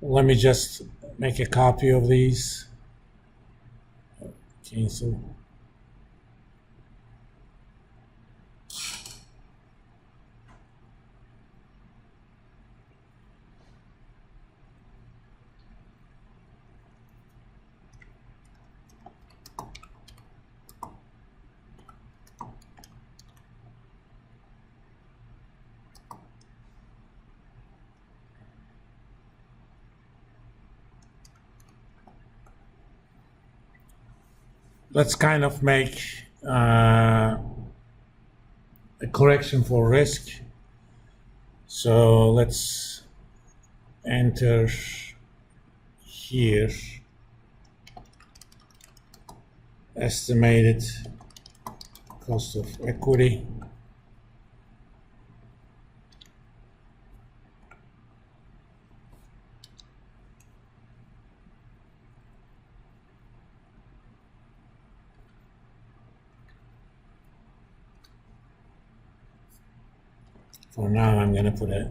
Let me just make a copy of these. Cancel. Let's kind of make a correction for risk. So let's enter here estimated cost of equity. For now, I'm going to put a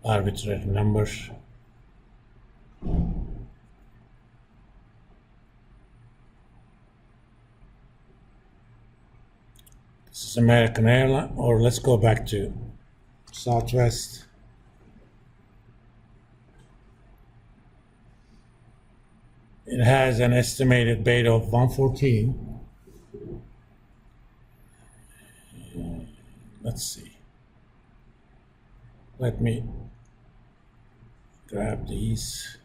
arbitrary number. This is American Airlines, or let's go back to Southwest. It has an estimated beta of 114. Let's see. Let me grab these.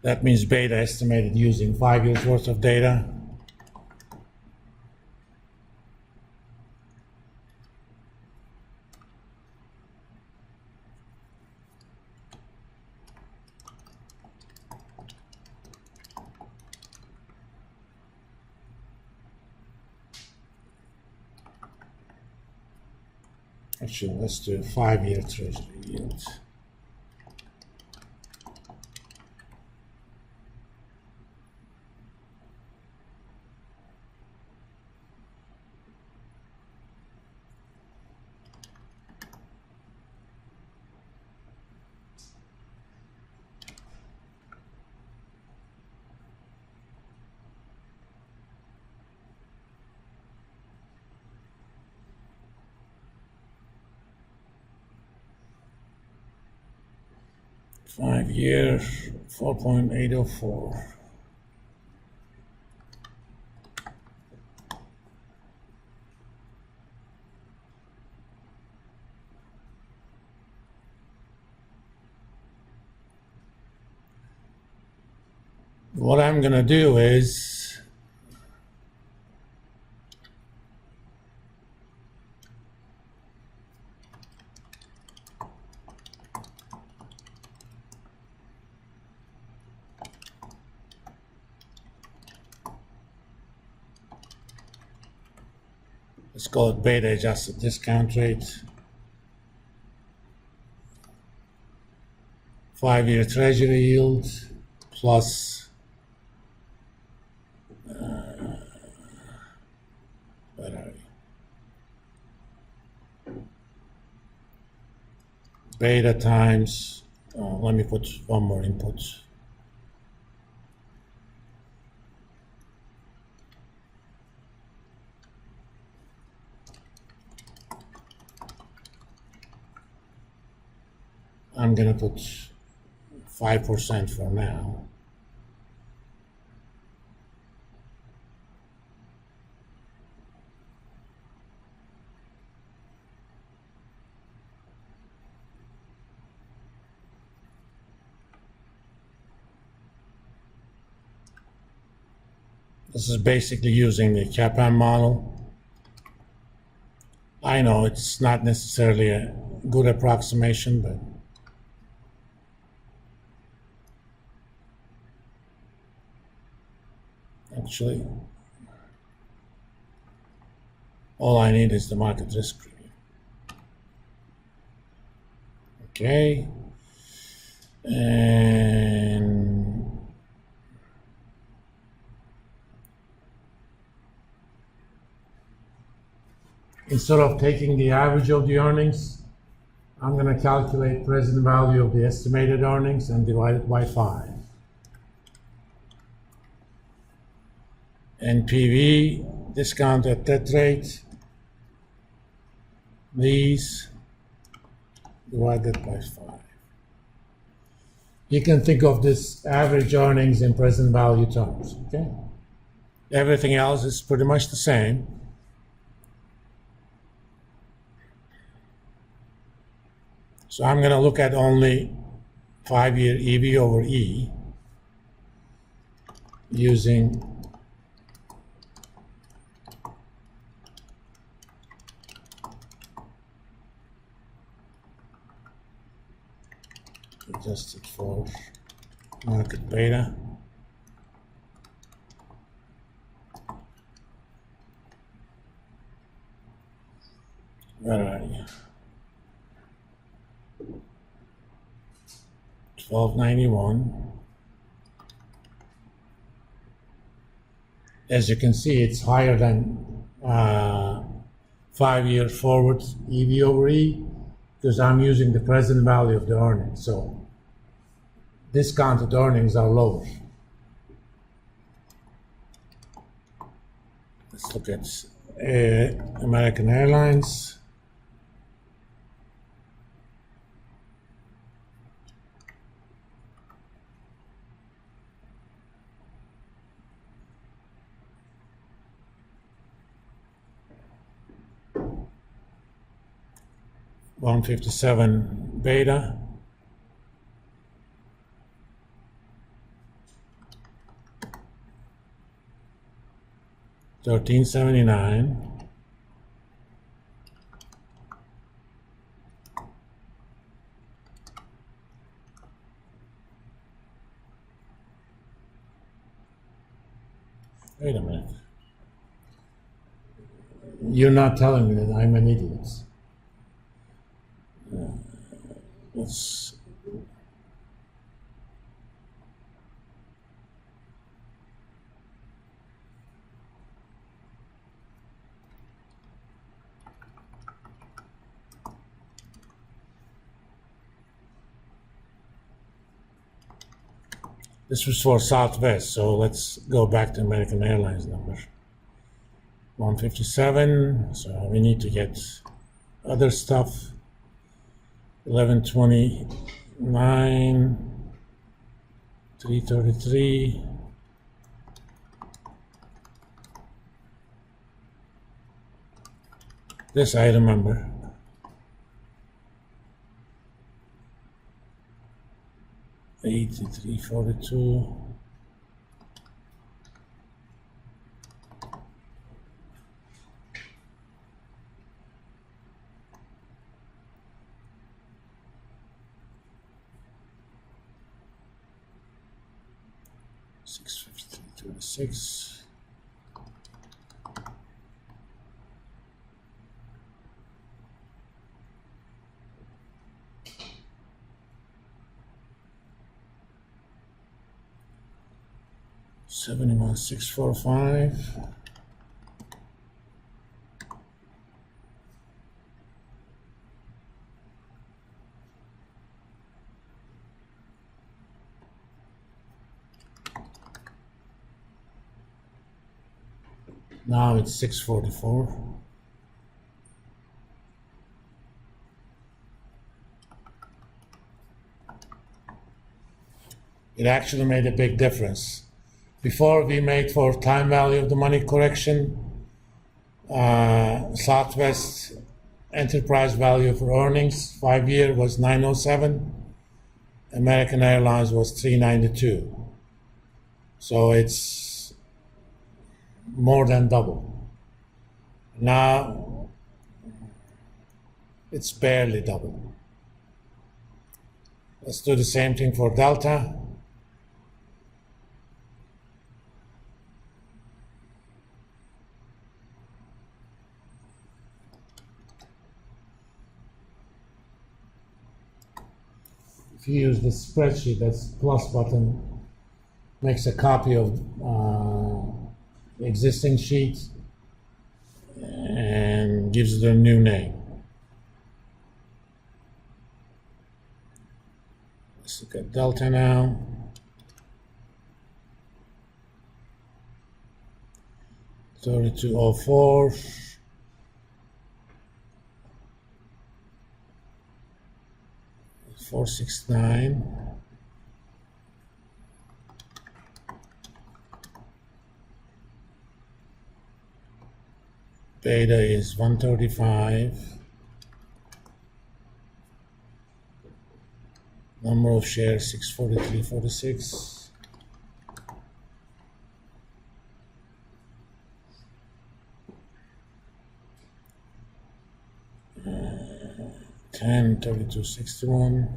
That means beta estimated using 5 years worth of data. Actually, let's do a 5-year treasury yield. Five-year, 4.804. What I'm going to do is let's call it beta adjusted discount rate. 5-year treasury yield plus beta times, let me put one more input. I'm going to put 5% for now. This is basically using the CAPM model. I know it's not necessarily a good approximation, but actually, all I need is the market risk premium. Okay. And instead of taking the average of the earnings, I'm going to calculate present value of the estimated earnings and divide it by 5. NPV, discount at that rate, these divided by 5. You can think of this average earnings in present value terms, okay? Everything else is pretty much the same. So I'm going to look at only 5-year EV over E using adjusted for market beta. Where are you? 1291. As you can see, it's higher than 5-year forward EV over E because I'm using the present value of the earnings. So discounted earnings are lower. Let's look at American Airlines. $157 beta. $13.79. Wait a minute. You're not telling me that I'm an idiot. Let's This was for Southwest, so let's go back to American Airlines number. 157, so we need to get other stuff. 1129, 333. This I remember. $83.42. $653.26. $71,645. Now it's 644. It actually made a big difference. Before we made for time value of the money correction, Southwest enterprise value for earnings 5-year was 907. American Airlines was 392. So it's more than double. Now it's barely double. Let's do the same thing for Delta. If you use the spreadsheet, that's plus button, makes a copy of the existing sheet, and and gives it a new name. Let's look at delta now. $32.04. $469. Beta is 135. Number of shares 643.46. $10 $32.61.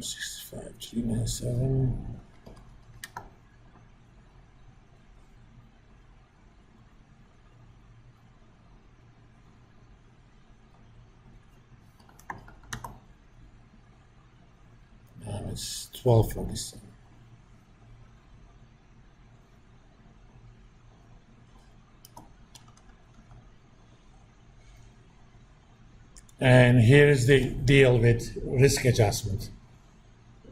$65.397. It's $12.47. And here's the deal with risk adjustment.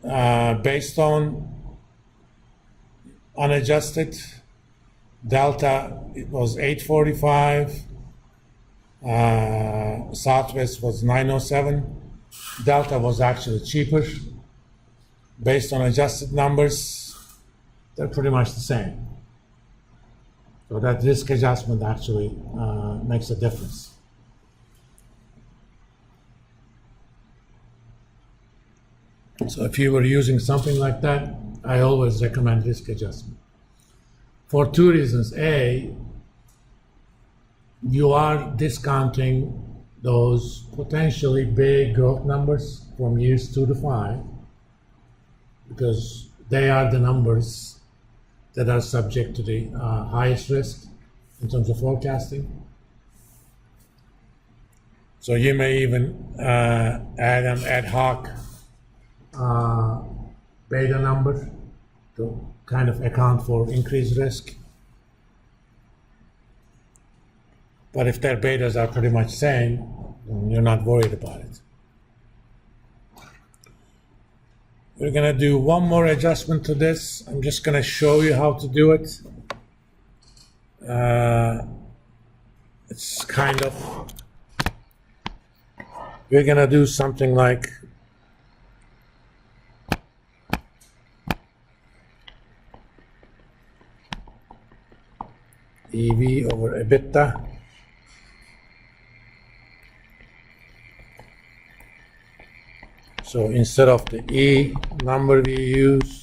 Based on unadjusted delta, it was 845. Southwest was 907. Delta was actually cheaper. Based on adjusted numbers, they're pretty much the same. So that risk adjustment actually makes a difference. So if you were using something like that, I always recommend risk adjustment. For two reasons. A, you are discounting those potentially big growth numbers from years 2 to 5, because they are the numbers that are subject to the highest risk in terms of forecasting. So you may even add an ad hoc beta number to kind of account for increased risk. But if their betas are pretty much same, you're not worried about it. We're gonna do one more adjustment to this. I'm just gonna show you how to do it. It's kind of, we're gonna do something like EV over EBITDA. So instead of the E number we use,